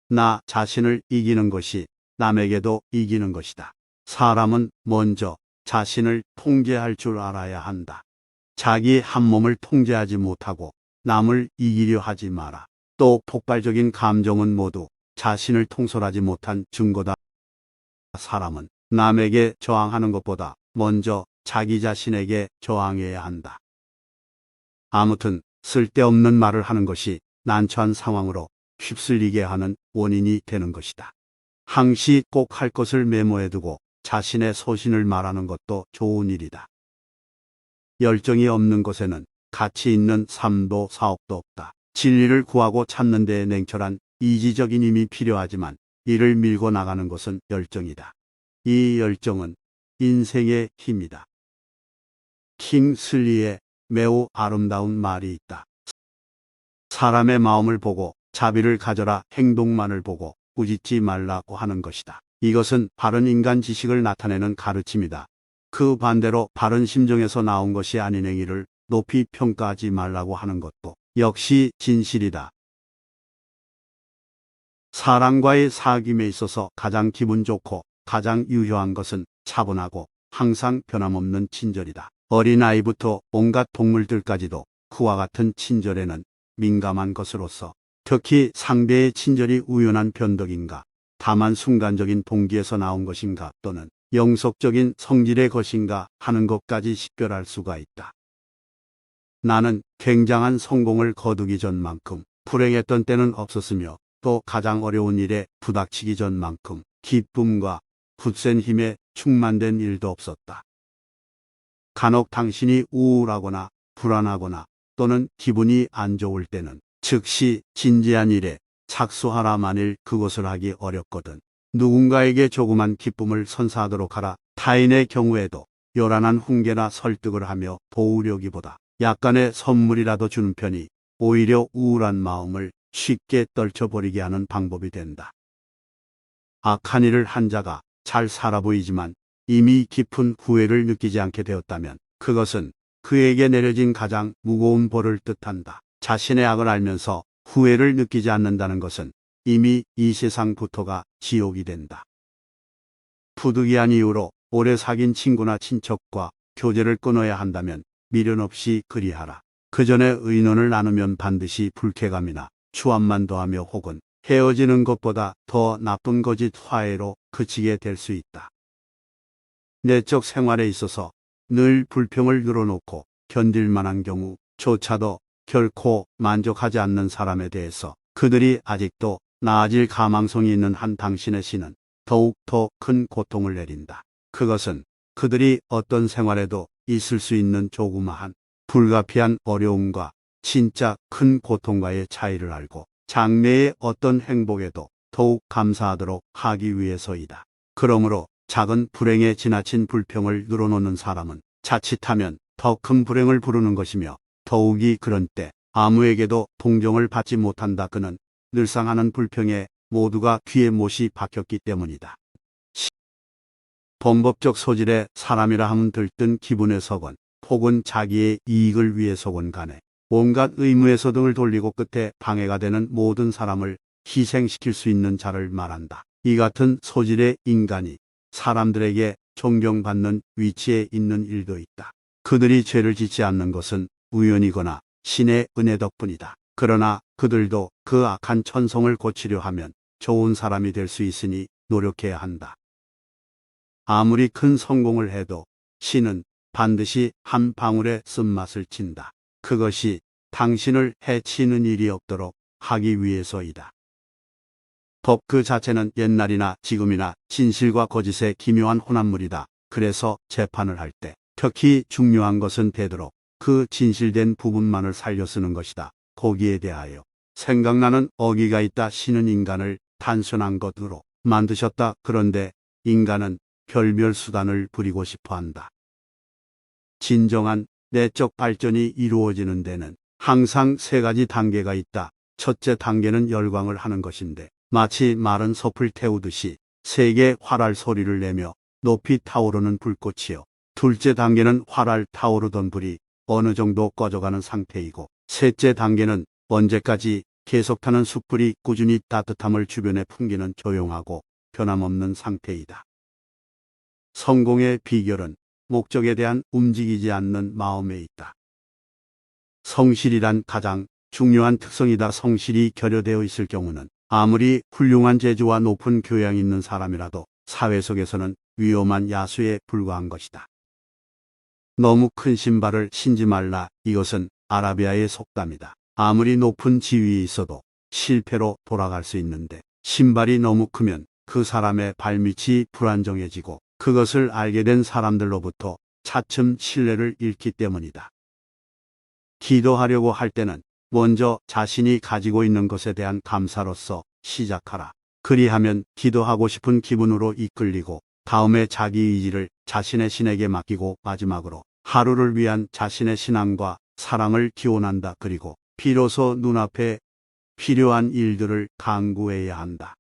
나 자신을 이기는 것이 남에게도 이기는 것이다. 사람은 먼저 자신을 통제할 줄 알아야 한다. 자기 한 몸을 통제하지 못하고 남을 이기려 하지 마라. 또 폭발적인 감정은 모두 자신을 통솔하지 못한 증거다. 사람은 남에게 저항하는 것보다 먼저 자기 자신에게 저항해야 한다. 아무튼 쓸데없는 말을 하는 것이 난처한 상황으로 휩쓸리게 하는 원인이 되는 것이다. 항시 꼭 할 것을 메모해두고 자신의 소신을 말하는 것도 좋은 일이다. 열정이 없는 곳에는 가치 있는 삶도 사업도 없다. 진리를 구하고 찾는 데에 냉철한 이지적인 힘이 필요하지만 이를 밀고 나가는 것은 열정이다. 이 열정은 인생의 힘이다. 킹슬리의 매우 아름다운 말이 있다. 사람의 마음을 보고 자비를 가져라, 행동만을 보고 꾸짖지 말라고 하는 것이다. 이것은 바른 인간 지식을 나타내는 가르침이다. 그 반대로 바른 심정에서 나온 것이 아닌 행위를 높이 평가하지 말라고 하는 것도 역시 진실이다. 사람과의 사귐에 있어서 가장 기분 좋고 가장 유효한 것은 차분하고 항상 변함없는 친절이다. 어린아이부터 온갖 동물들까지도 그와 같은 친절에는 민감한 것으로서 특히 상대의 친절이 우연한 변덕인가, 다만 순간적인 동기에서 나온 것인가 또는 영속적인 성질의 것인가 하는 것까지 식별할 수가 있다. 나는 굉장한 성공을 거두기 전만큼 불행했던 때는 없었으며 또 가장 어려운 일에 부닥치기 전만큼 기쁨과 굳센 힘에 충만된 일도 없었다. 간혹 당신이 우울하거나 불안하거나 또는 기분이 안 좋을 때는 즉시 진지한 일에 착수하라. 만일 그것을 하기 어렵거든 누군가에게 조그만 기쁨을 선사하도록 하라. 타인의 경우에도 요란한 훈계나 설득을 하며 도우려기보다 약간의 선물이라도 주는 편이 오히려 우울한 마음을 쉽게 떨쳐버리게 하는 방법이 된다. 악한 일을 한 자가 잘 살아 보이지만 이미 깊은 후회를 느끼지 않게 되었다면 그것은 그에게 내려진 가장 무거운 벌을 뜻한다. 자신의 악을 알면서 후회를 느끼지 않는다는 것은 이미 이 세상부터가 지옥이 된다. 부득이한 이유로 오래 사귄 친구나 친척과 교제를 끊어야 한다면 미련 없이 그리하라. 그 전에 의논을 나누면 반드시 불쾌감이나 추함만 더하며 혹은 헤어지는 것보다 더 나쁜 거짓 화해로 그치게 될 수 있다. 내적 생활에 있어서 늘 불평을 늘어놓고 견딜 만한 경우조차도 결코 만족하지 않는 사람에 대해서 그들이 아직도 나아질 가망성이 있는 한 당신의 신은 더욱 더 큰 고통을 내린다. 그것은 그들이 어떤 생활에도 있을 수 있는 조그마한 불가피한 어려움과 진짜 큰 고통과의 차이를 알고 장래의 어떤 행복에도 더욱 감사하도록 하기 위해서이다. 그러므로 작은 불행에 지나친 불평을 늘어놓는 사람은 자칫하면 더 큰 불행을 부르는 것이며 더욱이 그런 때 아무에게도 동정을 받지 못한다. 그는 늘상 하는 불평에 모두가 귀에 못이 박혔기 때문이다. 범법적 소질의 사람이라 하면 들뜬 기분에서건 혹은 자기의 이익을 위해서건 간에 온갖 의무에서 등을 돌리고 끝에 방해가 되는 모든 사람을 희생시킬 수 있는 자를 말한다. 이 같은 소질의 인간이 사람들에게 존경받는 위치에 있는 일도 있다. 그들이 죄를 짓지 않는 것은 우연이거나 신의 은혜 덕분이다. 그러나 그들도 그 악한 천성을 고치려 하면 좋은 사람이 될 수 있으니 노력해야 한다. 아무리 큰 성공을 해도 신은 반드시 한 방울의 쓴맛을 친다. 그것이 당신을 해치는 일이 없도록 하기 위해서이다. 법 그 자체는 옛날이나 지금이나 진실과 거짓의 기묘한 혼합물이다. 그래서 재판을 할 때 특히 중요한 것은 되도록 그 진실된 부분만을 살려 쓰는 것이다. 거기에 대하여 생각나는 어기가 있다. 신은 인간을 단순한 것으로 만드셨다. 그런데 인간은 별별 수단을 부리고 싶어 한다. 진정한 내적 발전이 이루어지는 데는 항상 세 가지 단계가 있다. 첫째 단계는 열광을 하는 것인데 마치 마른 섭을 태우듯이 세게 활활 소리를 내며 높이 타오르는 불꽃이요. 둘째 단계는 활활 타오르던 불이 어느 정도 꺼져가는 상태이고 셋째 단계는 언제까지 계속 타는 숯불이 꾸준히 따뜻함을 주변에 풍기는 조용하고 변함없는 상태이다. 성공의 비결은 목적에 대한 움직이지 않는 마음에 있다. 성실이란 가장 중요한 특성이다. 성실이 결여되어 있을 경우는 아무리 훌륭한 재주와 높은 교양이 있는 사람이라도 사회 속에서는 위험한 야수에 불과한 것이다. 너무 큰 신발을 신지 말라. 이것은 아라비아의 속담이다. 아무리 높은 지위에 있어도 실패로 돌아갈 수 있는데 신발이 너무 크면 그 사람의 발밑이 불안정해지고 그것을 알게 된 사람들로부터 차츰 신뢰를 잃기 때문이다. 기도하려고 할 때는 먼저 자신이 가지고 있는 것에 대한 감사로서 시작하라. 그리하면 기도하고 싶은 기분으로 이끌리고 다음에 자기 의지를 자신의 신에게 맡기고 마지막으로 하루를 위한 자신의 신앙과 사랑을 기원한다. 그리고 비로소 눈앞에 필요한 일들을 강구해야 한다.